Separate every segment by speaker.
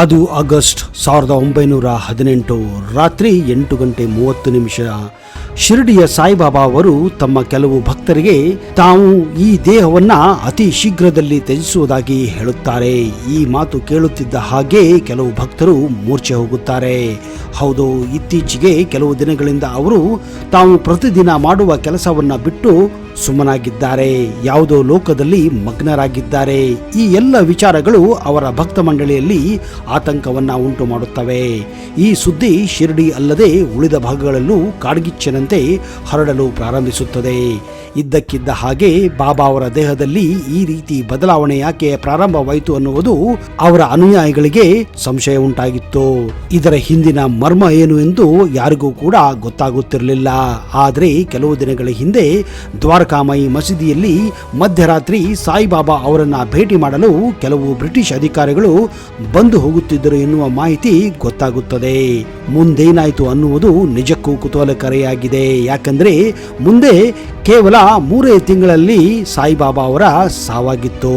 Speaker 1: ಅದು ಆಗಸ್ಟ್ 1918 ರಾತ್ರಿ 8:30 ಶಿರಡಿಯ ಸಾಯಿಬಾಬಾ ಅವರು ತಮ್ಮ ಕೆಲವು ಭಕ್ತರಿಗೆ ತಾವು ಈ ದೇಹವನ್ನ ಅತಿ ಶೀಘ್ರದಲ್ಲಿ ತ್ಯಜಿಸುವುದಾಗಿ ಹೇಳುತ್ತಾರೆ. ಈ ಮಾತು ಕೇಳುತ್ತಿದ್ದ ಹಾಗೆ ಕೆಲವು ಭಕ್ತರು ಮೂರ್ಛೆ ಹೋಗುತ್ತಾರೆ. ಹೌದು, ಇತ್ತೀಚೆಗೆ ಕೆಲವು ದಿನಗಳಿಂದ ಅವರು ತಾವು ಪ್ರತಿದಿನ ಮಾಡುವ ಕೆಲಸವನ್ನ ಬಿಟ್ಟು ಸುಮ್ಮನಾಗಿದ್ದಾರೆ, ಯಾವುದೋ ಲೋಕದಲ್ಲಿ ಮಗ್ನರಾಗಿದ್ದಾರೆ. ಈ ಎಲ್ಲ ವಿಚಾರಗಳು ಅವರ ಭಕ್ತ ಮಂಡಳಿಯಲ್ಲಿ ಆತಂಕವನ್ನ ಉಂಟು ಮಾಡುತ್ತವೆ. ಈ ಸುದ್ದಿ ಶಿರಡಿ ಅಲ್ಲದೆ ಉಳಿದ ಭಾಗಗಳಲ್ಲೂ ಕಾಡ್ಗಿಚ್ಚಿನಂತೆ ಹರಡಲು ಪ್ರಾರಂಭಿಸುತ್ತದೆ. ಇದ್ದಕ್ಕಿದ್ದ ಹಾಗೆ ಬಾಬಾ ಅವರ ದೇಹದಲ್ಲಿ ಈ ರೀತಿ ಬದಲಾವಣೆ ಯಾಕೆ ಪ್ರಾರಂಭವಾಯಿತು ಅನ್ನುವುದು ಅವರ ಅನುಯಾಯಿಗಳಿಗೆ ಸಂಶಯ ಉಂಟಾಗಿತ್ತು. ಇದರ ಹಿಂದಿನ ಮರ್ಮ ಏನು ಎಂದು ಯಾರಿಗೂ ಕೂಡ ಗೊತ್ತಾಗುತ್ತಿರಲಿಲ್ಲ. ಆದರೆ ಕೆಲವು ದಿನಗಳ ಹಿಂದೆ ದ್ವಾರಕಾಮಾಯಿ ಮಸೀದಿಯಲ್ಲಿ ಮಧ್ಯರಾತ್ರಿ ಸಾಯಿಬಾಬಾ ಅವರನ್ನ ಭೇಟಿ ಮಾಡಲು ಕೆಲವು ಬ್ರಿಟಿಷ್ ಅಧಿಕಾರಿಗಳು ಬಂದು ಹೋಗುತ್ತಿದ್ದರು ಎನ್ನುವ ಮಾಹಿತಿ ಗೊತ್ತಾಗುತ್ತದೆ. ಮುಂದೇನಾಯಿತು ಅನ್ನುವುದು ನಿಜಕ್ಕೂ ಕುತೂಹಲಕಾರಿಯಾಗಿದೆ. ಯಾಕಂದ್ರೆ ಮುಂದೆ ಕೇವಲ 3 ತಿಂಗಳಲ್ಲಿ ಸಾಯಿಬಾಬಾ ಅವರ ಸಾವಾಗಿತ್ತು.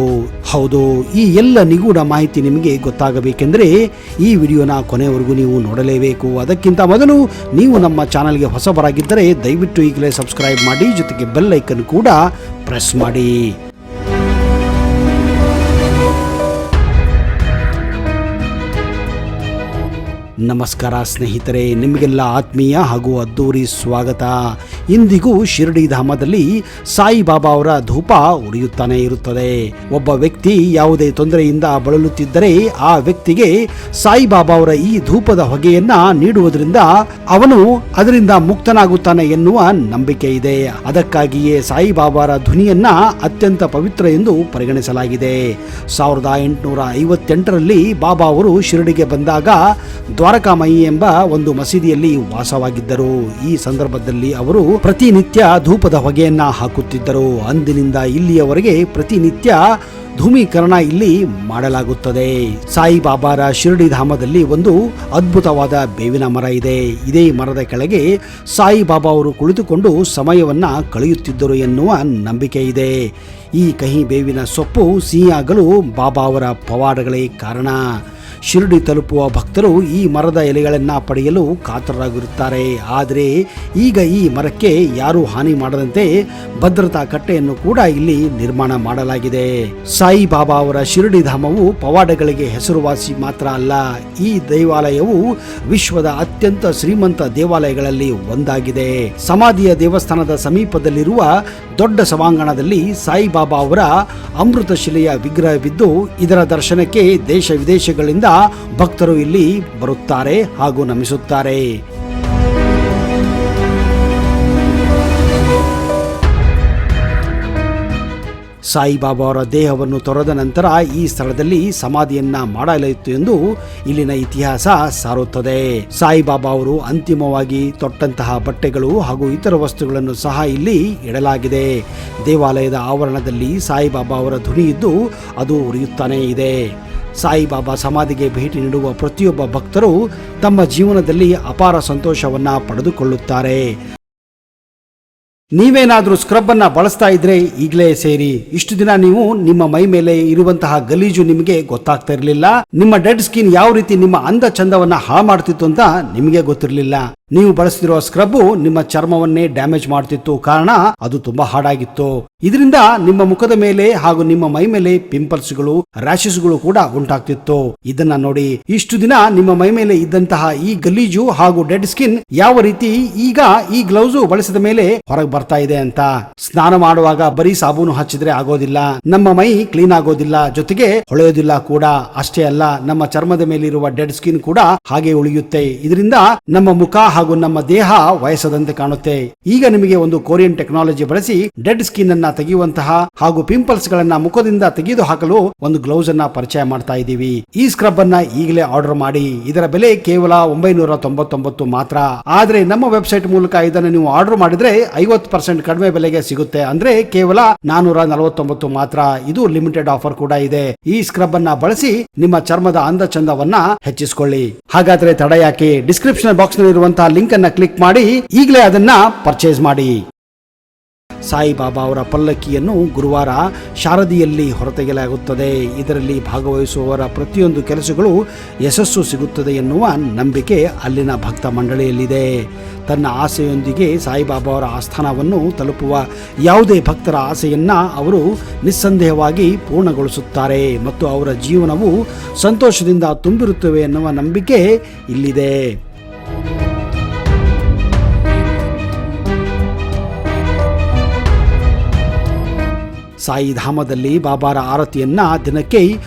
Speaker 1: ಹೌದು, ಈ ಎಲ್ಲ ನಿಗೂಢ ಮಾಹಿತಿ ನಿಮಗೆ ಗೊತ್ತಾಗಬೇಕೆಂದರೆ ಈ ವಿಡಿಯೋನ ಕೊನೆವರೆಗೂ ನೀವು ನೋಡಲೇಬೇಕು. ಅದಕ್ಕಿಂತ ಮೊದಲು ನೀವು ನಮ್ಮ ಚಾನಲ್ಗೆ ಹೊಸಬರಾಗಿದ್ದರೆ ದಯವಿಟ್ಟು ಈಗಲೇ ಸಬ್ಸ್ಕ್ರೈಬ್ ಮಾಡಿ, ಜೊತೆಗೆ ಬೆಲ್ ಐಕನ್ ಕೂಡ ಪ್ರೆಸ್ ಮಾಡಿ. ನಮಸ್ಕಾರ ಸ್ನೇಹಿತರೆ, ನಿಮಗೆಲ್ಲ ಆತ್ಮೀಯ ಹಾಗೂ ಅದ್ದೂರಿ ಸ್ವಾಗತ. ಇಂದಿಗೂ ಶಿರಡಿ ಧಾಮದಲ್ಲಿ ಸಾಯಿಬಾಬಾ ಅವರ ಧೂಪ ಉರಿಯುತ್ತಾನೆ ಇರುತ್ತದೆ. ಒಬ್ಬ ವ್ಯಕ್ತಿ ಯಾವುದೇ ತೊಂದರೆಯಿಂದ ಬಳಲುತ್ತಿದ್ದರೆ ಆ ವ್ಯಕ್ತಿಗೆ ಸಾಯಿಬಾಬಾ ಅವರ ಈ ಧೂಪದ ಹೊಗೆಯನ್ನ ನೀಡುವುದರಿಂದ ಅವನು ಅದರಿಂದ ಮುಕ್ತನಾಗುತ್ತಾನೆ ಎನ್ನುವ ನಂಬಿಕೆ ಇದೆ. ಅದಕ್ಕಾಗಿಯೇ ಸಾಯಿಬಾಬಾರ ಧ್ವನಿಯನ್ನ ಅತ್ಯಂತ ಪವಿತ್ರ ಎಂದು ಪರಿಗಣಿಸಲಾಗಿದೆ. 1858ರಲ್ಲಿ ಬಾಬಾ ಅವರು ಶಿರಡಿಗೆ ಬಂದಾಗ ದ್ವಾರಕಾಮಾಯಿ ಎಂಬ ಒಂದು ಮಸೀದಿಯಲ್ಲಿ ವಾಸವಾಗಿದ್ದರು. ಈ ಸಂದರ್ಭದಲ್ಲಿ ಅವರು ಪ್ರತಿನಿತ್ಯ ಧೂಪದ ಹೊಗೆಯನ್ನ ಹಾಕುತ್ತಿದ್ದರು. ಅಂದಿನಿಂದ ಇಲ್ಲಿಯವರೆಗೆ ಪ್ರತಿನಿತ್ಯ ಧೂಮೀಕರಣ ಇಲ್ಲಿ ಮಾಡಲಾಗುತ್ತದೆ. ಸಾಯಿಬಾಬಾರ ಶಿರಡಿ ಧಾಮದಲ್ಲಿ ಒಂದು ಅದ್ಭುತವಾದ ಬೇವಿನ ಮರ ಇದೆ. ಇದೇ ಮರದ ಕೆಳಗೆ ಸಾಯಿಬಾಬಾ ಅವರು ಕುಳಿತುಕೊಂಡು ಸಮಯವನ್ನ ಕಳೆಯುತ್ತಿದ್ದರು ಎನ್ನುವ ನಂಬಿಕೆ ಇದೆ. ಈ ಕಹಿ ಬೇವಿನ ಸೊಪ್ಪು ಸಿಹಿಯಾಗಲು ಬಾಬಾ ಅವರ ಪವಾಡಗಳೇ ಕಾರಣ. ಶಿರಡಿ ತಲುಪುವ ಭಕ್ತರು ಈ ಮರದ ಎಲೆಗಳನ್ನ ಪಡೆಯಲು ಕಾತರರಾಗಿರುತ್ತಾರೆ. ಆದರೆ ಈಗ ಈ ಮರಕ್ಕೆ ಯಾರೂ ಹಾನಿ ಮಾಡದಂತೆ ಭದ್ರತಾ ಕಟ್ಟೆಯನ್ನು ಕೂಡ ಇಲ್ಲಿ ನಿರ್ಮಾಣ ಮಾಡಲಾಗಿದೆ. ಸಾಯಿಬಾಬಾ ಅವರ ಶಿರಡಿ ಧಾಮವು ಪವಾಡಗಳಿಗೆ ಹೆಸರುವಾಸಿ ಮಾತ್ರ ಅಲ್ಲ, ಈ ದೇವಾಲಯವು ವಿಶ್ವದ ಅತ್ಯಂತ ಶ್ರೀಮಂತ ದೇವಾಲಯಗಳಲ್ಲಿ ಒಂದಾಗಿದೆ. ಸಮಾಧಿಯ ದೇವಸ್ಥಾನದ ಸಮೀಪದಲ್ಲಿರುವ ದೊಡ್ಡ ಸಭಾಂಗಣದಲ್ಲಿ ಸಾಯಿಬಾಬಾ ಅವರ ಅಮೃತ ಶಿಲೆಯ ವಿಗ್ರಹವಿದ್ದು ಇದರ ದರ್ಶನಕ್ಕೆ ದೇಶ ವಿದೇಶಗಳಿಂದ ಭಕ್ತರು ಇಲ್ಲಿ ಬರುತ್ತಾರೆ ಹಾಗೂ ನಮಿಸುತ್ತಾರೆ. ಸಾಯಿಬಾಬಾ ಅವರ ದೇಹವನ್ನು ತೊರೆದ ನಂತರ ಈ ಸ್ಥಳದಲ್ಲಿ ಸಮಾಧಿಯನ್ನ ಮಾಡಲಾಯಿತು ಎಂದು ಇಲ್ಲಿನ ಇತಿಹಾಸ ಸಾರುತ್ತದೆ. ಸಾಯಿಬಾಬಾ ಅವರು ಅಂತಿಮವಾಗಿ ತೊಟ್ಟಂತಹ ಬಟ್ಟೆಗಳು ಹಾಗೂ ಇತರ ವಸ್ತುಗಳನ್ನು ಸಹ ಇಲ್ಲಿ ಇಡಲಾಗಿದೆ. ದೇವಾಲಯದ ಆವರಣದಲ್ಲಿ ಸಾಯಿಬಾಬಾ ಅವರ ಧ್ವನಿ ಇದ್ದು ಅದು ಉರಿಯುತ್ತಾನೇ ಇದೆ. ಸಾಯಿಬಾಬಾ ಸಮಾಧಿಗೆ ಭೇಟಿ ನೀಡುವ ಪ್ರತಿಯೊಬ್ಬ ಭಕ್ತರು ತಮ್ಮ ಜೀವನದಲ್ಲಿ ಅಪಾರ ಸಂತೋಷವನ್ನ ಪಡೆದುಕೊಳ್ಳುತ್ತಾರೆ. ನೀವೇನಾದ್ರೂ ಸ್ಕ್ರಬ್ ಅನ್ನ ಬಳಸ್ತಾ ಇದ್ರೆ ಈಗಲೇ ಸೇರಿ. ಇಷ್ಟು ದಿನ ನೀವು ನಿಮ್ಮ ಮೈ ಮೇಲೆ ಇರುವಂತಹ ಗಲೀಜು ನಿಮಗೆ ಗೊತ್ತಾಗ್ತಾ ಇರಲಿಲ್ಲ. ನಿಮ್ಮ ಡೆಡ್ ಸ್ಕಿನ್ ಯಾವ ರೀತಿ ನಿಮ್ಮ ಅಂದ ಚಂದವನ್ನ ಹಾಳು ಮಾಡ್ತಿತ್ತು ಅಂತ ನಿಮಗೆ ಗೊತ್ತಿರಲಿಲ್ಲ. ನೀವು ಬಳಸ್ತಿರುವ ಸ್ಕ್ರಬ್ ನಿಮ್ಮ ಚರ್ಮವನ್ನೇ ಡ್ಯಾಮೇಜ್ ಮಾಡ್ತಿತ್ತು. ಕಾರಣ ಅದು ತುಂಬಾ ಹಾಡಾಗಿತ್ತು. ಇದರಿಂದ ನಿಮ್ಮ ಮುಖದ ಮೇಲೆ ಹಾಗೂ ನಿಮ್ಮ ಮೈ ಮೇಲೆ ಪಿಂಪಲ್ಸ್ಗಳು, ರ್ಯಾಶಸ್ಗಳು ಕೂಡ ಉಂಟಾಗ್ತಿತ್ತು. ಇದನ್ನ ನೋಡಿ, ಇಷ್ಟು ದಿನ ನಿಮ್ಮ ಮೈ ಮೇಲೆ ಇದ್ದಂತಹ ಈ ಗಲೀಜು ಹಾಗೂ ಡೆಡ್ ಸ್ಕಿನ್ ಯಾವ ರೀತಿ ಈಗ ಈ ಗ್ಲೌಸ್ ಬಳಸಿದ ಮೇಲೆ ಹೊರಗೆ ಬರ್ತಾ ಇದೆ ಅಂತ. ಸ್ನಾನ ಮಾಡುವಾಗ ಬರೀ ಸಾಬೂನು ಹಚ್ಚಿದ್ರೆ ಆಗೋದಿಲ್ಲ, ನಮ್ಮ ಮೈ ಕ್ಲೀನ್ ಆಗೋದಿಲ್ಲ, ಜೊತೆಗೆ ಹೊಳೆಯೋದಿಲ್ಲ ಕೂಡ. ಅಷ್ಟೇ ಅಲ್ಲ, ನಮ್ಮ ಚರ್ಮದ ಮೇಲಿರುವ ಡೆಡ್ ಸ್ಕಿನ್ ಕೂಡ ಹಾಗೆ ಉಳಿಯುತ್ತೆ. ಇದರಿಂದ ನಮ್ಮ ಮುಖ ಹಾಗೂ ನಮ್ಮ ದೇಹ ವಯಸ್ಸದಂತೆ ಕಾಣುತ್ತೆ. ಈಗ ನಿಮಗೆ ಒಂದು ಕೊರಿಯನ್ ಟೆಕ್ನಾಲಜಿ ಬಳಸಿ ಡೆಡ್ ಸ್ಕಿನ್ ಅನ್ನ ತೆಗೆಯುವಂತಹ ಹಾಗೂ ಪಿಂಪಲ್ಸ್ ಗಳನ್ನ ಮುಖದಿಂದ ತೆಗೆದು ಹಾಕಲು ಒಂದು ಗ್ಲೌಸ್ ಅನ್ನ ಪರಿಚಯ ಮಾಡ್ತಾ ಇದ್ದೀವಿ. ಈ ಸ್ಕ್ರಬ್ ಅನ್ನ ಈಗಲೇ ಆರ್ಡರ್ ಮಾಡಿ. ಇದರ ಬೆಲೆ ಕೇವಲ 999 ಮಾತ್ರ. ಆದ್ರೆ ನಮ್ಮ ವೆಬ್ಸೈಟ್ ಮೂಲಕ ಇದನ್ನು ನೀವು ಆರ್ಡರ್ ಮಾಡಿದ್ರೆ 50% ಕಡಿಮೆ ಬೆಲೆಗೆ ಸಿಗುತ್ತೆ. ಅಂದ್ರೆ ಕೇವಲ 449 ಮಾತ್ರ. ಇದು ಲಿಮಿಟೆಡ್ ಆಫರ್ ಕೂಡ ಇದೆ. ಈ ಸ್ಕ್ರಬ್ ಅನ್ನ ಬಳಸಿ ನಿಮ್ಮ ಚರ್ಮದ ಅಂದ ಚಂದವನ್ನ ಹೆಚ್ಚಿಸಿಕೊಳ್ಳಿ. ಹಾಗಾದ್ರೆ ತಡ ಯಾಕೆ? ಡಿಸ್ಕ್ರಿಪ್ಷನ್ ಬಾಕ್ಸ್ ನಲ್ಲಿರುವಂತಹ ಲಿಂಕ್ ಅನ್ನ ಕ್ಲಿಕ್ ಮಾಡಿ ಈಗಲೇ ಅದನ್ನ ಪರ್ಚೇಸ್ ಮಾಡಿ. ಸಾಯಿಬಾಬಾ ಅವರ ಪಲ್ಲಕ್ಕಿಯನ್ನು ಗುರುವಾರ ಶಾರದಿಯಲ್ಲಿ ಹೊರತೆಗೆಯಲಾಗುತ್ತದೆ. ಇದರಲ್ಲಿ ಭಾಗವಹಿಸುವವರ ಪ್ರತಿಯೊಂದು ಕೆಲಸಗಳು ಯಶಸ್ಸು ಸಿಗುತ್ತದೆ ಎನ್ನುವ ನಂಬಿಕೆ ಅಲ್ಲಿನ ಭಕ್ತ ಮಂಡಳಿಯಲ್ಲಿದೆ. ತನ್ನ ಆಸೆಯೊಂದಿಗೆ ಸಾಯಿಬಾಬಾ ಅವರ ಆಸ್ಥಾನವನ್ನು ತಲುಪುವ ಯಾವುದೇ ಭಕ್ತರ ಆಸೆಯನ್ನ ಅವರು ನಿಸ್ಸಂದೇಹವಾಗಿ ಪೂರ್ಣಗೊಳಿಸುತ್ತಾರೆ ಮತ್ತು ಅವರ ಜೀವನವು ಸಂತೋಷದಿಂದ ತುಂಬಿರುತ್ತವೆ ಎನ್ನುವ ನಂಬಿಕೆ ಇಲ್ಲಿದೆ. ಸಾಯಿಧಾಮದಲ್ಲಿ ಬಾಬಾರ ಆರತಿಯನ್ನ ದಿನಕ್ಕೆ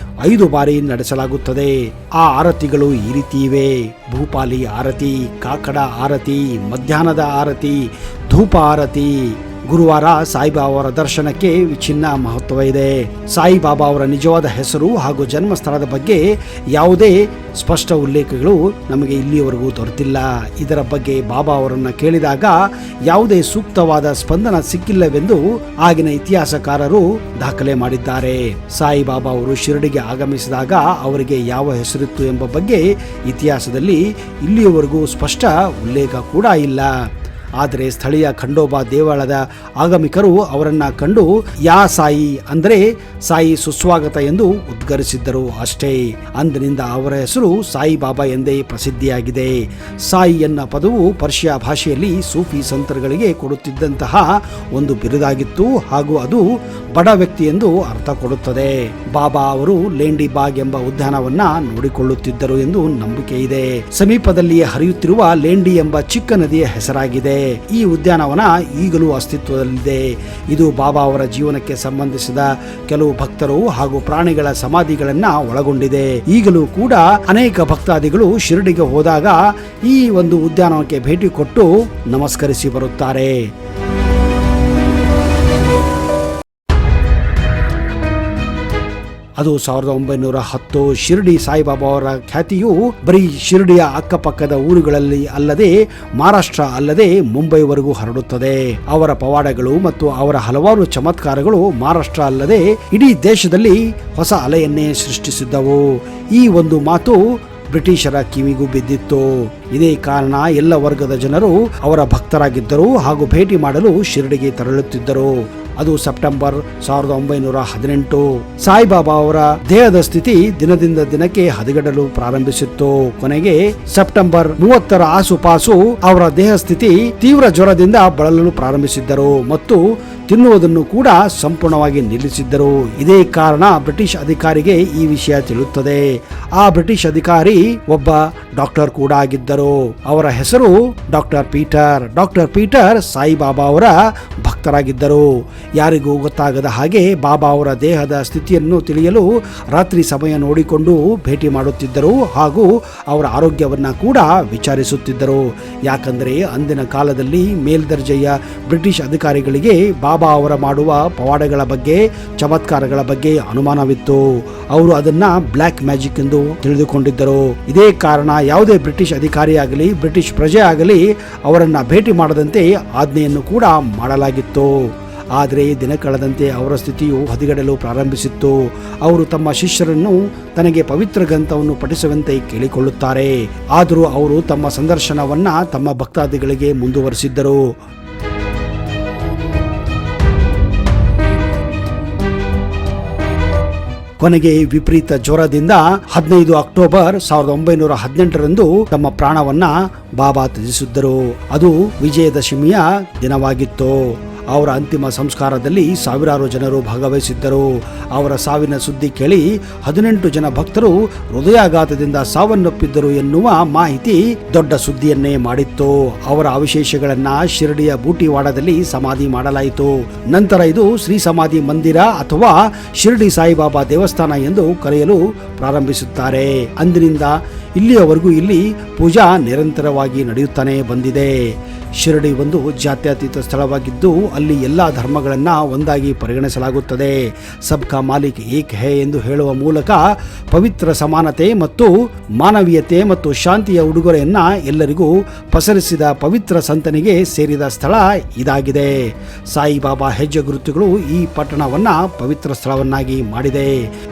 Speaker 1: 5 ಬಾರಿ ನಡೆಸಲಾಗುತ್ತದೆ. ಆ ಆರತಿಗಳು ಈ ರೀತಿ ಇವೆ: ಭೂಪಾಲಿ ಆರತಿ, ಕಾಕಡ ಆರತಿ, ಮಧ್ಯಾಹ್ನದ ಆರತಿ, ಧೂಪ ಆರತಿ. ಗುರುವಾರ ಸಾಯಿಬಾಬಾ ಅವರ ದರ್ಶನಕ್ಕೆ ವಿಚಿನ್ನ ಮಹತ್ವ ಇದೆ. ಸಾಯಿಬಾಬಾ ಅವರ ನಿಜವಾದ ಹೆಸರು ಹಾಗೂ ಜನ್ಮಸ್ಥಳದ ಬಗ್ಗೆ ಯಾವುದೇ ಸ್ಪಷ್ಟ ಉಲ್ಲೇಖಗಳು ನಮಗೆ ಇಲ್ಲಿಯವರೆಗೂ ದೊರೆತಿಲ್ಲ. ಇದರ ಬಗ್ಗೆ ಬಾಬಾ ಅವರನ್ನು ಕೇಳಿದಾಗ ಯಾವುದೇ ಸೂಕ್ತವಾದ ಸ್ಪಂದನ ಸಿಕ್ಕಿಲ್ಲವೆಂದು ಆಗಿನ ಇತಿಹಾಸಕಾರರು ದಾಖಲೆ ಮಾಡಿದ್ದಾರೆ. ಸಾಯಿಬಾಬಾ ಅವರು ಶಿರಡಿಗೆ ಆಗಮಿಸಿದಾಗ ಅವರಿಗೆ ಯಾವ ಹೆಸರಿತ್ತು ಎಂಬ ಬಗ್ಗೆ ಇತಿಹಾಸದಲ್ಲಿ ಇಲ್ಲಿಯವರೆಗೂ ಸ್ಪಷ್ಟ ಉಲ್ಲೇಖ ಕೂಡ ಇಲ್ಲ. ಆದರೆ ಸ್ಥಳೀಯ ಖಂಡೋಬಾ ದೇವಾಲಯದ ಆಗಮಿಕರು ಅವರನ್ನು ಕಂಡು ಯಾ ಸಾಯಿ ಅಂದರೆ ಸಾಯಿ ಸುಸ್ವಾಗತ ಎಂದು ಉದ್ಗರಿಸಿದ್ದರು ಅಷ್ಟೇ. ಅಂದಿನಿಂದ ಅವರ ಹೆಸರು ಸಾಯಿಬಾಬಾ ಎಂದೇ ಪ್ರಸಿದ್ಧಿಯಾಗಿದೆ. ಸಾಯಿ ಎನ್ನ ಪದವು ಪರ್ಷಿಯಾ ಭಾಷೆಯಲ್ಲಿ ಸೂಫಿ ಸಂತರುಗಳಿಗೆ ಕೊಡುತ್ತಿದ್ದಂತಹ ಒಂದು ಬಿರುದಾಗಿತ್ತು ಹಾಗೂ ಅದು ಬಡ ವ್ಯಕ್ತಿ ಎಂದು ಅರ್ಥ ಕೊಡುತ್ತದೆ. ಬಾಬಾ ಅವರು ಲೇಂಡಿ ಬಾಗ್ ಎಂಬ ಉದ್ಯಾನವನ್ನ ನೋಡಿಕೊಳ್ಳುತ್ತಿದ್ದರು ಎಂದು ನಂಬಿಕೆ ಇದೆ. ಸಮೀಪದಲ್ಲಿಯೇ ಹರಿಯುತ್ತಿರುವ ಲೇಂಡಿ ಎಂಬ ಚಿಕ್ಕ ನದಿಯ ಹೆಸರಾಗಿದೆ. ಈ ಉದ್ಯಾನವನ ಈಗಲೂ ಅಸ್ತಿತ್ವದಲ್ಲಿದೆ. ಇದು ಬಾಬಾ ಅವರ ಜೀವನಕ್ಕೆ ಸಂಬಂಧಿಸಿದ ಕೆಲವು ಭಕ್ತರು ಹಾಗೂ ಪ್ರಾಣಿಗಳ ಸಮಾಧಿಗಳನ್ನ ಒಳಗೊಂಡಿದೆ. ಈಗಲೂ ಕೂಡ ಅನೇಕ ಭಕ್ತಾದಿಗಳು ಶಿರಡಿಗೆ ಹೋದಾಗ ಈ ಒಂದು ಉದ್ಯಾನವನಕ್ಕೆ ಭೇಟಿ ಕೊಟ್ಟು ನಮಸ್ಕರಿಸಿ ಬರುತ್ತಾರೆ. ಅದು 1910. ಶಿರಡಿ ಸಾಯಿಬಾಬಾ ಅವರ ಖ್ಯಾತಿಯು ಬರೀ ಶಿರಡಿಯ ಅಕ್ಕಪಕ್ಕದ ಊರುಗಳಲ್ಲಿ ಅಲ್ಲದೆ ಮಹಾರಾಷ್ಟ್ರ ಅಲ್ಲದೆ ಮುಂಬೈವರೆಗೂ ಹರಡುತ್ತದೆ. ಅವರ ಪವಾಡಗಳು ಮತ್ತು ಅವರ ಹಲವಾರು ಚಮತ್ಕಾರಗಳು ಮಹಾರಾಷ್ಟ್ರ ಅಲ್ಲದೆ ಇಡೀ ದೇಶದಲ್ಲಿ ಹೊಸ ಅಲೆಯನ್ನೇ ಸೃಷ್ಟಿಸಿದ್ದವು. ಈ ಒಂದು ಮಾತು ಬ್ರಿಟಿಷರ ಕಿವಿಗೂ ಬಿದ್ದಿತ್ತು. ಇದೇ ಕಾರಣ ಎಲ್ಲ ವರ್ಗದ ಜನರು ಅವರ ಭಕ್ತರಾಗಿದ್ದರು ಹಾಗೂ ಭೇಟಿ ಮಾಡಲು ಶಿರಡಿಗೆ ತೆರಳುತ್ತಿದ್ದರು. ಅದು ಸೆಪ್ಟೆಂಬರ್ 1918. ಸಾಯಿಬಾಬಾ ಅವರ ದೇಹದ ಸ್ಥಿತಿ ದಿನದಿಂದ ದಿನಕ್ಕೆ ಹದಗೆಡಲು ಪ್ರಾರಂಭಿಸಿತ್ತು. ಕೊನೆಗೆ ಸೆಪ್ಟೆಂಬರ್ 30ರ ಆಸುಪಾಸು ಅವರ ದೇಹ ಸ್ಥಿತಿ ತೀವ್ರ ಜ್ವರದಿಂದ ಬಳಲಲು ಪ್ರಾರಂಭಿಸಿದ್ದರು ಮತ್ತು ತಿನ್ನುವುದನ್ನು ಕೂಡ ಸಂಪೂರ್ಣವಾಗಿ ನಿಲ್ಲಿಸಿದ್ದರು. ಇದೇ ಕಾರಣ ಬ್ರಿಟಿಷ್ ಅಧಿಕಾರಿಗೆ ಈ ವಿಷಯ ತಿಳಿಯುತ್ತದೆ. ಆ ಬ್ರಿಟಿಷ್ ಅಧಿಕಾರಿ ಒಬ್ಬ ಡಾಕ್ಟರ್ ಕೂಡ ಆಗಿದ್ದರು. ಅವರ ಹೆಸರು doctor Peter. Doctor Peter Saibaba ಅವರ ಭಕ್ತರಾಗಿದ್ದರು. ಯಾರಿಗೂ ಗೊತ್ತಾಗದ ಹಾಗೆ ಬಾಬಾ ಅವರ ದೇಹದ ಸ್ಥಿತಿಯನ್ನು ತಿಳಿಯಲು ರಾತ್ರಿ ಸಮಯ ನೋಡಿಕೊಂಡು ಭೇಟಿ ಮಾಡುತ್ತಿದ್ದರು ಹಾಗೂ ಅವರ ಆರೋಗ್ಯವನ್ನ ಕೂಡ ವಿಚಾರಿಸುತ್ತಿದ್ದರು. ಯಾಕಂದರೆ ಅಂದಿನ ಕಾಲದಲ್ಲಿ ಮೇಲ್ದರ್ಜೆಯ ಬ್ರಿಟಿಷ್ ಅಧಿಕಾರಿಗಳಿಗೆ ಬಾಬಾ ಅವರ ಮಾಡುವ ಪವಾಡಗಳ ಬಗ್ಗೆ ಚಮತ್ಕಾರಗಳ ಬಗ್ಗೆ ಅನುಮಾನವಿತ್ತು. ಅವರು ಅದನ್ನ ಬ್ಲ್ಯಾಕ್ ಮ್ಯಾಜಿಕ್ ಎಂದು ತಿಳಿದುಕೊಂಡಿದ್ದರು. ಇದೇ ಕಾರಣ ಯಾವುದೇ ಬ್ರಿಟಿಷ್ ಅಧಿಕಾರಿಯಾಗಲಿ ಬ್ರಿಟಿಷ್ ಪ್ರಜೆ ಆಗಲಿ ಅವರನ್ನ ಭೇಟಿ ಮಾಡದಂತೆ ಆಜ್ಞೆಯನ್ನು ಕೂಡ ಮಾಡಲಾಗಿತ್ತು. ಆದರೆ ದಿನ ಕಳೆದಂತೆ ಅವರ ಸ್ಥಿತಿಯು ಹದಗೆಡಲು ಪ್ರಾರಂಭಿಸಿತ್ತು. ಅವರು ತಮ್ಮ ಶಿಷ್ಯರನ್ನು ತನಗೆ ಪವಿತ್ರ ಗ್ರಂಥವನ್ನು ಪಠಿಸುವಂತೆ ಕೇಳಿಕೊಳ್ಳುತ್ತಾರೆ. ಆದರೂ ಅವರು ತಮ್ಮ ಸಂದರ್ಶನವನ್ನ ತಮ್ಮ ಭಕ್ತಾದಿಗಳಿಗೆ ಮುಂದುವರಿಸಿದ್ದರು. ಕೊನೆಗೆ ವಿಪರೀತ ಜ್ವರದಿಂದ 15 ಅಕ್ಟೋಬರ್ 1918ರಂದು ತಮ್ಮ ಪ್ರಾಣವನ್ನ ಬಾಬಾ ತ್ಯಜಿಸಿದ್ದರು. ಅದು ವಿಜಯದಶಮಿಯ ದಿನವಾಗಿತ್ತು. ಅವರ ಅಂತಿಮ ಸಂಸ್ಕಾರದಲ್ಲಿ ಸಾವಿರಾರು ಜನರು ಭಾಗವಹಿಸಿದ್ದರು. ಅವರ ಸಾವಿನ ಸುದ್ದಿ ಕೇಳಿ 18 ಜನ ಭಕ್ತರು ಹೃದಯಾಘಾತದಿಂದ ಸಾವನ್ನಪ್ಪಿದ್ದರು ಎನ್ನುವ ಮಾಹಿತಿ ದೊಡ್ಡ ಸುದ್ದಿಯನ್ನೇ ಮಾಡಿತ್ತು. ಅವರ ಅವಶೇಷಗಳನ್ನ ಶಿರಡಿಯ ಬೂಟಿವಾಡದಲ್ಲಿ ಸಮಾಧಿ ಮಾಡಲಾಯಿತು. ನಂತರ ಇದು ಶ್ರೀ ಸಮಾಧಿ ಮಂದಿರ ಅಥವಾ ಶಿರಡಿ ಸಾಯಿಬಾಬಾ ದೇವಸ್ಥಾನ ಎಂದು ಕರೆಯಲು ಪ್ರಾರಂಭಿಸುತ್ತಾರೆ. ಅಂದಿನಿಂದ ಇಲ್ಲಿಯವರೆಗೂ ಇಲ್ಲಿ ಪೂಜಾ ನಿರಂತರವಾಗಿ ನಡೆಯುತ್ತಾನೆ ಬಂದಿದೆ. ಶಿರಡಿ ಒಂದು ಜಾತ್ಯತೀತ ಸ್ಥಳವಾಗಿದ್ದು ಅಲ್ಲಿ ಎಲ್ಲಾ ಧರ್ಮಗಳನ್ನ ಒಂದಾಗಿ ಪರಿಗಣಿಸಲಾಗುತ್ತದೆ. ಸಬ್ಕಾ ಮಾಲಿಕ್ ಏಕ್ ಹೇ ಎಂದು ಹೇಳುವ ಮೂಲಕ ಪವಿತ್ರ ಸಮಾನತೆ ಮತ್ತು ಮಾನವೀಯತೆ ಮತ್ತು ಶಾಂತಿಯ ಉಡುಗೊರೆಯನ್ನ ಎಲ್ಲರಿಗೂ ಪಸರಿಸಿದ ಪವಿತ್ರ ಸಂತನಿಗೆ ಸೇರಿದ ಸ್ಥಳ ಇದಾಗಿದೆ. ಸಾಯಿಬಾಬಾ ಹೆಜ್ಜೆ ಗುರುತುಗಳು ಈ ಪಟ್ಟಣವನ್ನ ಪವಿತ್ರ ಸ್ಥಳವನ್ನಾಗಿ ಮಾಡಿದೆ.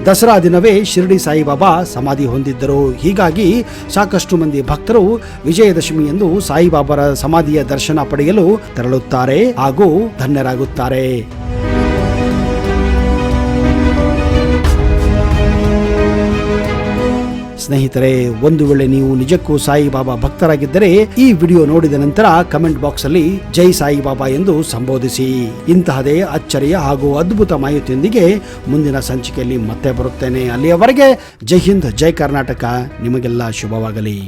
Speaker 1: ದಸರಾ ದಿನವೇ ಶಿರಡಿ ಸಾಯಿಬಾಬಾ ಸಮಾಧಿ ಹೊಂದಿದ್ದರು. ಹೀಗಾಗಿ ಸಾಕಷ್ಟು ಮಂದಿ ಭಕ್ತರು ವಿಜಯದಶಮಿ ಎಂದು ಸಾಯಿಬಾಬಾರ ಸಮಾಧಿಯ ದರ್ಶನ ಪಡೆಯಲು ತೆರಳುತ್ತಾರೆ ಹಾಗೂ ಧನ್ಯರಾಗುತ್ತಾರೆ. ಸ್ನೇಹಿತರೆ, ಒಂದು ವೇಳೆ ನೀವು ನಿಜಕ್ಕೂ ಸಾಯಿಬಾಬಾ ಭಕ್ತರಾಗಿದ್ದರೆ ಈ ವಿಡಿಯೋ ನೋಡಿದ ನಂತರ ಕಮೆಂಟ್ ಬಾಕ್ಸ್ ಅಲ್ಲಿ ಜೈ ಸಾಯಿಬಾಬಾ ಎಂದು ಸಂಬೋಧಿಸಿ. ಇಂತಹದೇ ಅಚ್ಚರಿಯ ಹಾಗೂ ಅದ್ಭುತ ಮಾಹಿತಿಯೊಂದಿಗೆ ಮುಂದಿನ ಸಂಚಿಕೆಯಲ್ಲಿ ಮತ್ತೆ ಬರುತ್ತೇನೆ. ಅಲ್ಲಿಯವರೆಗೆ ಜೈ ಹಿಂದ್, ಜೈ ಕರ್ನಾಟಕ. ನಿಮಗೆಲ್ಲ ಶುಭವಾಗಲಿ.